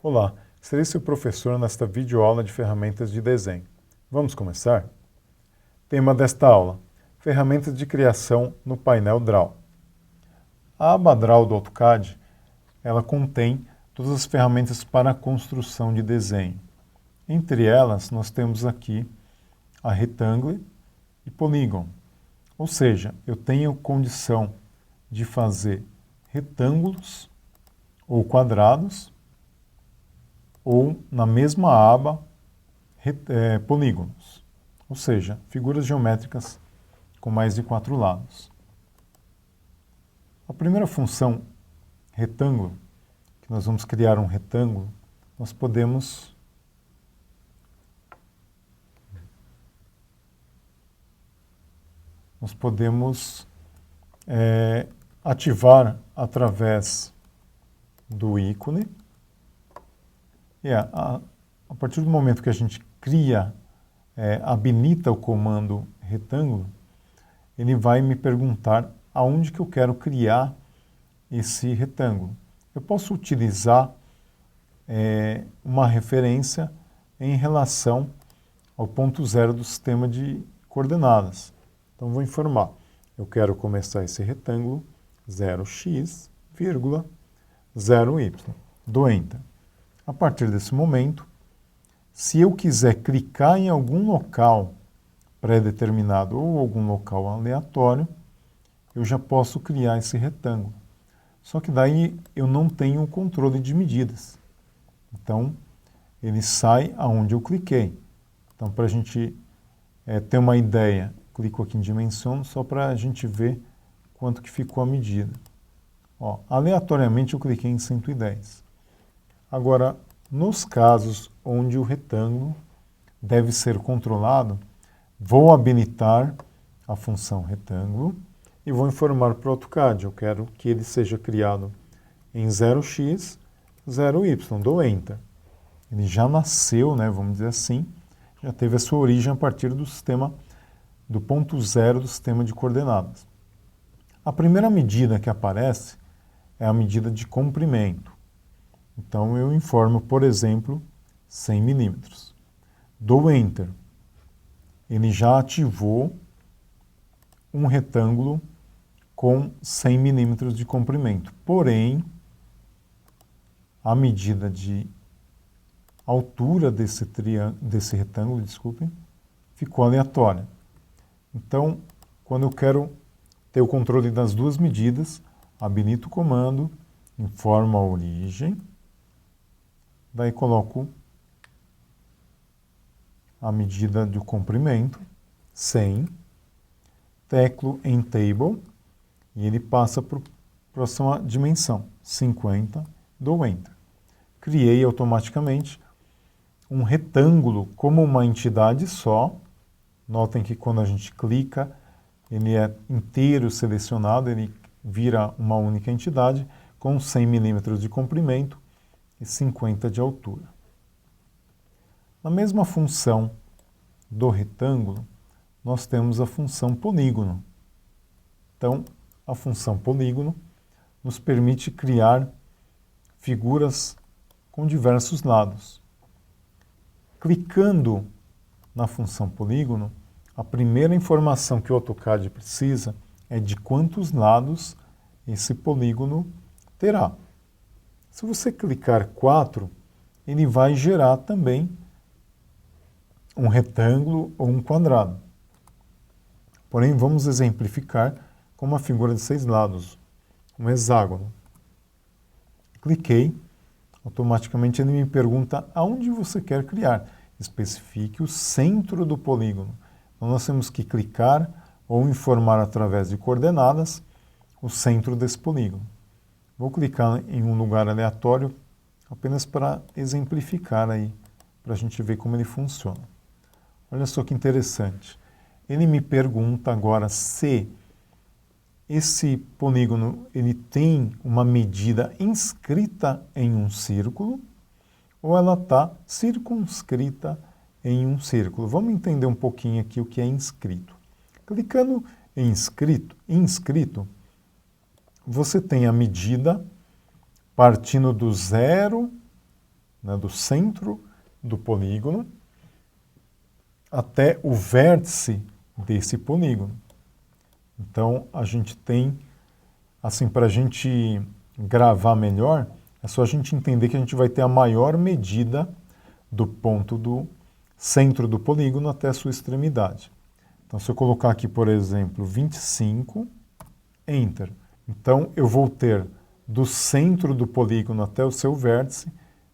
Olá, serei seu professor nesta videoaula de ferramentas de desenho. Vamos começar? Tema desta aula: ferramentas de criação no painel Draw. A aba Draw do AutoCAD, ela contém todas as ferramentas para a construção de desenho. Entre elas, nós temos aqui a Rectangle e Polygon. Ou seja, eu tenho condição de fazer retângulos ou quadrados, ou na mesma aba, polígonos, ou seja, figuras geométricas com mais de 4 lados. A primeira função, retângulo, que nós vamos criar um retângulo, nós podemos ativar através do ícone. E a partir do momento que a gente cria, habilita o comando retângulo, ele vai me perguntar aonde que eu quero criar esse retângulo. Eu posso utilizar uma referência em relação ao ponto zero do sistema de coordenadas. Então, vou informar. Eu quero começar esse retângulo 0x, 0y. Dou Enter. A partir desse momento, se eu quiser clicar em algum local pré-determinado ou algum local aleatório, eu já posso criar esse retângulo. Só que daí eu não tenho o controle de medidas. Então, ele sai aonde eu cliquei. Então, para a gente ter uma ideia, clico aqui em Dimensiono só para a gente ver quanto que ficou a medida. Ó, aleatoriamente eu cliquei em 110. Agora, nos casos onde o retângulo deve ser controlado, vou habilitar a função retângulo e vou informar para o AutoCAD. Eu quero que ele seja criado em 0x, 0y. Dou Enter. Ele já nasceu, né, vamos dizer assim, já teve a sua origem a partir do sistema, do ponto zero do sistema de coordenadas. A primeira medida que aparece é a medida de comprimento. Então, eu informo, por exemplo, 100 milímetros. Dou Enter. Ele já ativou um retângulo com 100 milímetros de comprimento. Porém, a medida de altura desse retângulo, ficou aleatória. Então, quando eu quero ter o controle das duas medidas, habilito o comando, informo a origem, daí coloco a medida do comprimento, 100, teclo em Table, e ele passa para a próxima dimensão, 50, dou Enter. Criei automaticamente um retângulo como uma entidade só. Notem que quando a gente clica, ele é inteiro selecionado, ele vira uma única entidade com 100 milímetros de comprimento e 50 de altura. Na mesma função do retângulo, nós temos a função polígono. Então, a função polígono nos permite criar figuras com diversos lados. Clicando na função polígono, a primeira informação que o AutoCAD precisa é de quantos lados esse polígono terá. Se você clicar 4, ele vai gerar também um retângulo ou um quadrado. Porém, vamos exemplificar com uma figura de 6 lados, um hexágono. Cliquei, automaticamente ele me pergunta aonde você quer criar. Especifique o centro do polígono. Então, nós temos que clicar ou informar através de coordenadas o centro desse polígono. Vou clicar em um lugar aleatório apenas para exemplificar aí, para a gente ver como ele funciona. Olha só que interessante. Ele me pergunta agora se esse polígono ele tem uma medida inscrita em um círculo ou ela está circunscrita em um círculo. Vamos entender um pouquinho aqui o que é inscrito. Clicando em inscrito, você tem a medida partindo do zero, né, do centro do polígono até o vértice desse polígono. Então, a gente tem, assim, para a gente gravar melhor, é só a gente entender que a gente vai ter a maior medida do ponto do centro do polígono até a sua extremidade. Então, se eu colocar aqui, por exemplo, 25, Enter. Então, eu vou ter do centro do polígono até o seu vértice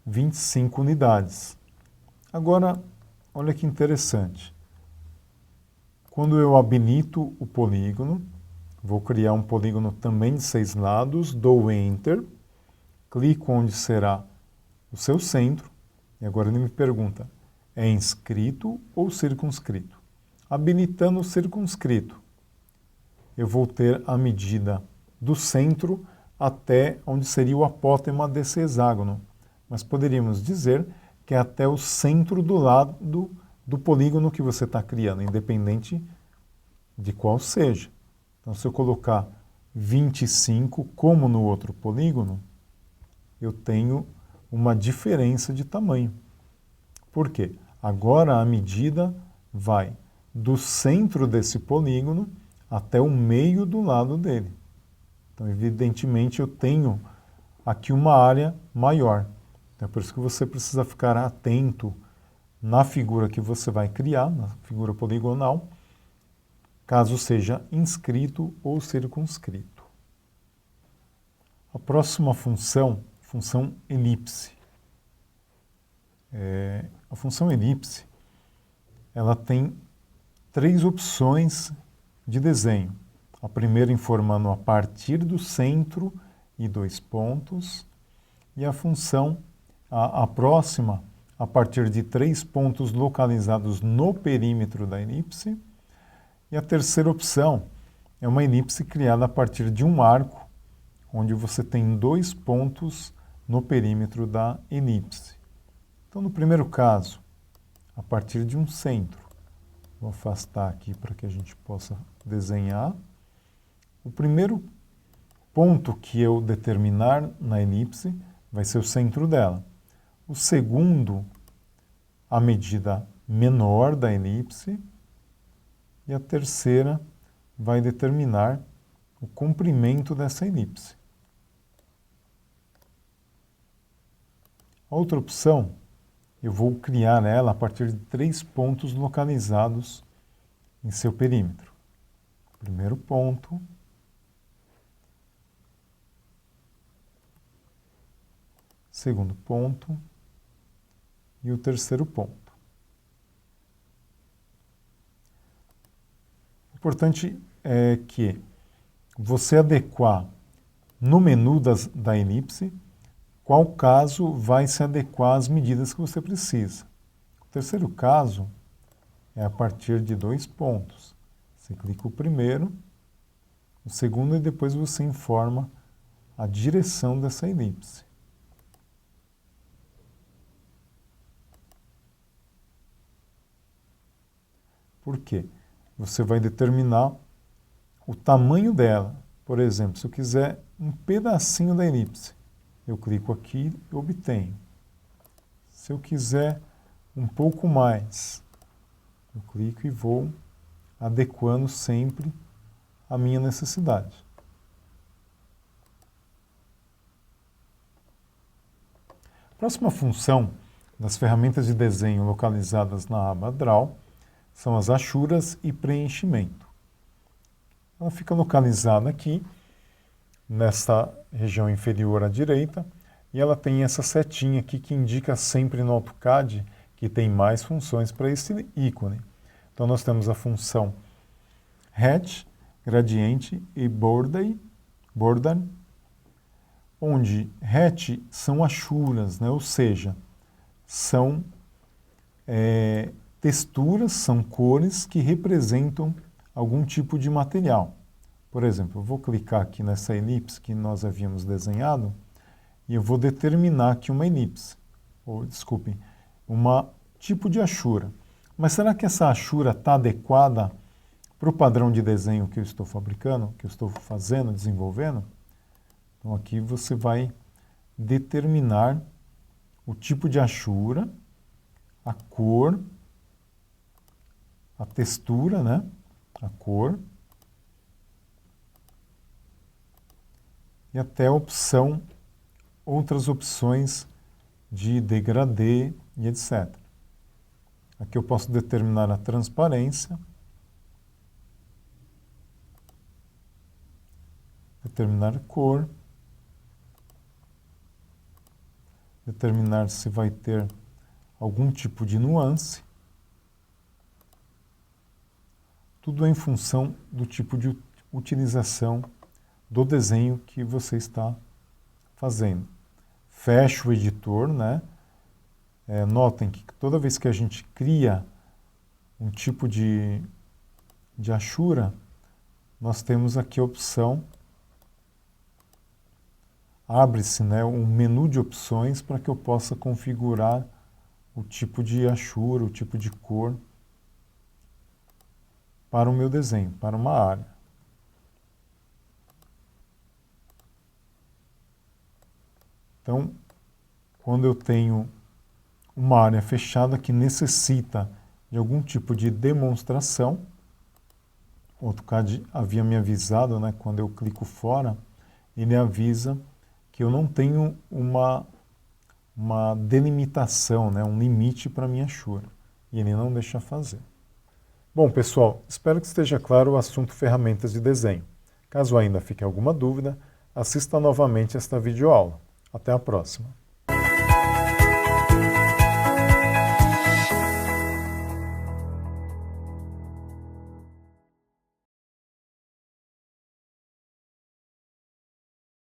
25 unidades. Agora, olha que interessante. Quando eu habilito o polígono, vou criar um polígono também de 6 lados, dou Enter, clico onde será o seu centro, e agora ele me pergunta, é inscrito ou circunscrito? Habilitando o circunscrito, eu vou ter a medida do centro até onde seria o apótema desse hexágono. Mas poderíamos dizer que é até o centro do lado do polígono que você está criando, independente de qual seja. Então, se eu colocar 25 como no outro polígono, eu tenho uma diferença de tamanho. Por quê? Agora a medida vai do centro desse polígono até o meio do lado dele. Então, evidentemente, eu tenho aqui uma área maior. Então, é por isso que você precisa ficar atento na figura que você vai criar, na figura poligonal, caso seja inscrito ou circunscrito. A próxima função, função elipse. A função elipse, ela tem 3 opções de desenho. A primeira informando a partir do centro e 2 pontos, e a função, a próxima, a partir de 3 pontos localizados no perímetro da elipse, e a terceira opção é uma elipse criada a partir de um arco, onde você tem 2 pontos no perímetro da elipse. Então, no primeiro caso, a partir de um centro, vou afastar aqui para que a gente possa desenhar. O primeiro ponto que eu determinar na elipse vai ser o centro dela. O segundo, a medida menor da elipse. E a terceira vai determinar o comprimento dessa elipse. A outra opção, eu vou criar ela a partir de 3 pontos localizados em seu perímetro. Primeiro ponto, segundo ponto e o terceiro ponto. O importante é que você adequar no menu da elipse qual caso vai se adequar às medidas que você precisa. O terceiro caso é a partir de 2 pontos. Você clica o primeiro, o segundo e depois você informa a direção dessa elipse. Por quê? Você vai determinar o tamanho dela. Por exemplo, se eu quiser um pedacinho da elipse, eu clico aqui e obtenho. Se eu quiser um pouco mais, eu clico e vou adequando sempre à minha necessidade. A próxima função das ferramentas de desenho localizadas na aba Draw são as achuras e preenchimento. Ela fica localizada aqui, nessa região inferior à direita, e ela tem essa setinha aqui que indica sempre no AutoCAD que tem mais funções para esse ícone. Então nós temos a função Hatch, gradiente e border, onde hatch são achuras, né? Ou seja, são texturas, são cores que representam algum tipo de material. Por exemplo, eu vou clicar aqui nessa elipse que nós havíamos desenhado e eu vou determinar aqui uma elipse, ou desculpem, um tipo de achura. Mas será que essa achura está adequada para o padrão de desenho que eu estou fabricando, que eu estou fazendo, desenvolvendo? Então aqui você vai determinar o tipo de achura, a cor, a textura, né? A cor, e até a opção, outras opções de degradê e etc. Aqui eu posso determinar a transparência, determinar a cor, determinar se vai ter algum tipo de nuance. Tudo em função do tipo de utilização do desenho que você está fazendo. Fecho o editor, né? Notem que toda vez que a gente cria um tipo de achura, nós temos aqui a opção, abre-se, né, um menu de opções para que eu possa configurar o tipo de achura, o tipo de cor para o meu desenho, para uma área. Então, quando eu tenho uma área fechada que necessita de algum tipo de demonstração, o AutoCAD havia me avisado, né, quando eu clico fora, ele avisa que eu não tenho uma delimitação, né, um limite para a minha achura, e ele não deixa fazer. Bom, pessoal, espero que esteja claro o assunto ferramentas de desenho. Caso ainda fique alguma dúvida, assista novamente esta videoaula. Até a próxima.